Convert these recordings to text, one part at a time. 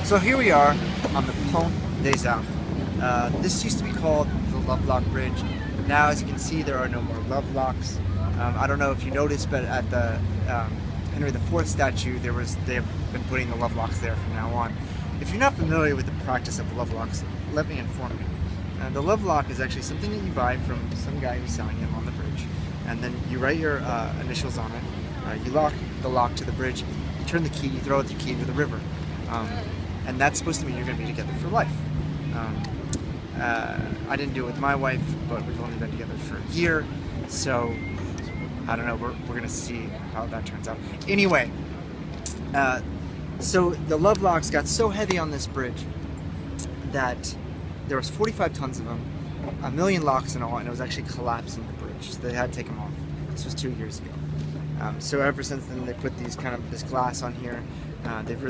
So here we are on the Pont des Arts. This used to be called the Lovelock Bridge. Now, as you can see, there are no more love locks. I don't know if you noticed, but at the Henry IV statue, they have been putting the love locks there from now on. If you're not familiar with the practice of love locks, let me inform you. The love lock is actually something that you buy from some guy who's selling them on the bridge, and then you write your initials on it. You lock the lock to the bridge, you turn the key, you throw the key into the river. And that's supposed to mean you're going to be together for life. I didn't do it with my wife, but we've only been together for a year, so I don't know, we're going to see how that turns out. Anyway, so the love locks got so heavy on this bridge that there was 45 tons of them, 1 million locks in all, and it was actually collapsing the bridge, so they had to take them off. This was 2 years ago. So ever since then, they put this glass on here. They've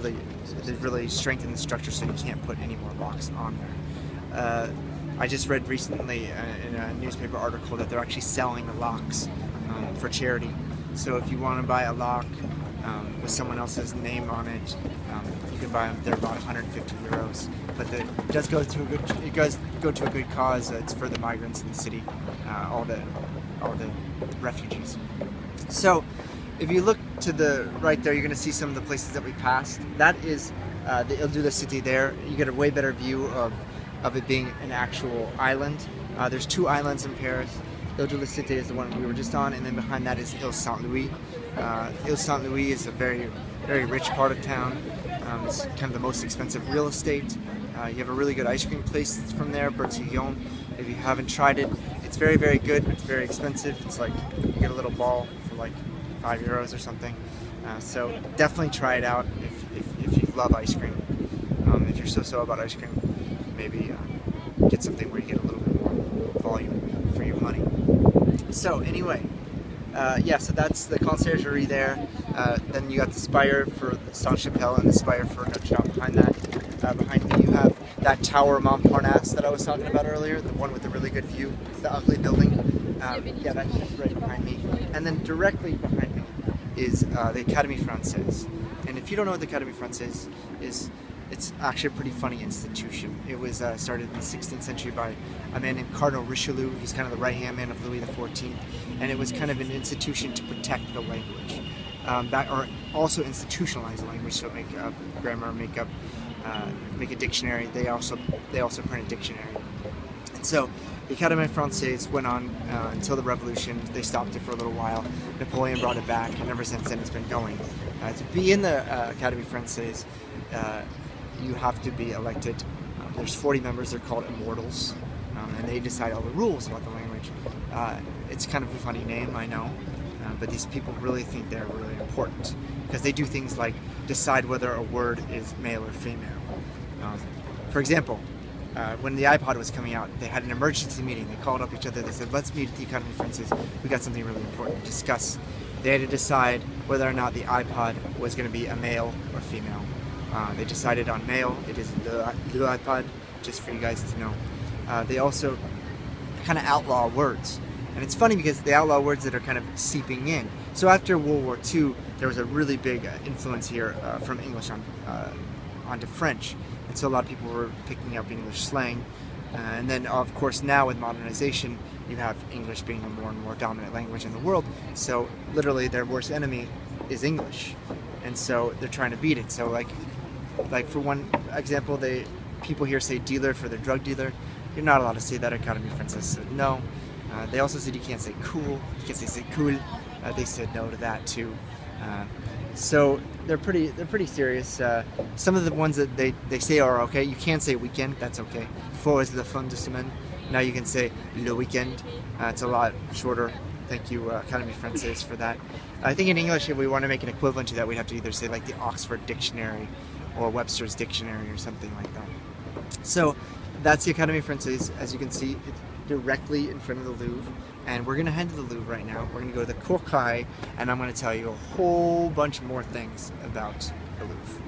really strengthened the structure so you can't put any more locks on there. I just read recently in a newspaper article that they're actually selling the locks for charity. So if you want to buy a lock with someone else's name on it, you can buy them. They're about 150 euros. But it does go to a good cause. It's for the migrants in the city, all the refugees. So if you look to the right there, you're going to see some of the places that we passed. That is the Ile de la Cité there. You get a way better view of it being an actual island. There's 2 islands in Paris. Ile de la Cité is the one we were just on, and then behind that is Ile Saint-Louis. Ile Saint-Louis is a very, very rich part of town. It's kind of the most expensive real estate. You have a really good ice cream place from there, Bertillon. If you haven't tried it, it's very, very good, but it's very expensive. It's like you get a little ball for like 5 euros or something. So definitely try it out if you love ice cream. If you're so about ice cream, maybe get something where you get a little bit more volume for your money. So anyway, yeah, so that's the conciergerie there. Then you got the spire for Saint-Chapelle and the spire for Notre Dame behind that. Behind me you have that tower Montparnasse that I was talking about earlier, the one with the really good view, the ugly building. Yeah, that's just right behind me. And then directly behind me is the Académie Française. And if you don't know what the Académie Française is, it's actually a pretty funny institution. It was started in the 16th century by a man named Cardinal Richelieu. He's kind of the right-hand man of Louis XIV. And it was kind of an institution to protect the language. Or also institutionalize the language, so make up grammar, make a dictionary. They also print a dictionary. And so the Académie Française went on until the Revolution. They stopped it for a little while. Napoleon brought it back, and ever since then it's been going. To be in the Académie Française, you have to be elected. There's 40 members. They're called immortals, and they decide all the rules about the language. It's kind of a funny name, I know, but these people really think they're really important because they do things like decide whether a word is male or female. For example, when the iPod was coming out, they had an emergency meeting. They called up each other. They said, let's meet at the Académie Française. We got something really important to discuss. They had to decide whether or not the iPod was going to be a male or female. They decided on male. It is the iPod, just for you guys to know. They also kind of outlaw words. And it's funny because they outlaw words that are kind of seeping in. So after World War II, there was a really big influence here from English onto French. And so a lot of people were picking up English slang. And then, of course, now with modernization, you have English being a more and more dominant language in the world. So literally their worst enemy is English. And so they're trying to beat it. So like for one example, people here say dealer for their drug dealer. You're not allowed to say that. Académie Française said no. They also said you can't say cool. You can't say cool. They said no to that too. So they're pretty serious. Some of the ones that they say are okay. You can say weekend. That's okay. Before was le fin de semaine. Now you can say le weekend. It's a lot shorter. Thank you, Académie Française, for that. I think in English, if we want to make an equivalent to that, we'd have to either say like the Oxford Dictionary or Webster's Dictionary or something like that. So that's the Académie Française. As you can see, it's directly in front of the Louvre. And we're going to head to the Louvre right now. We're going to go to the Cour Caille, and I'm going to tell you a whole bunch more things about the Louvre.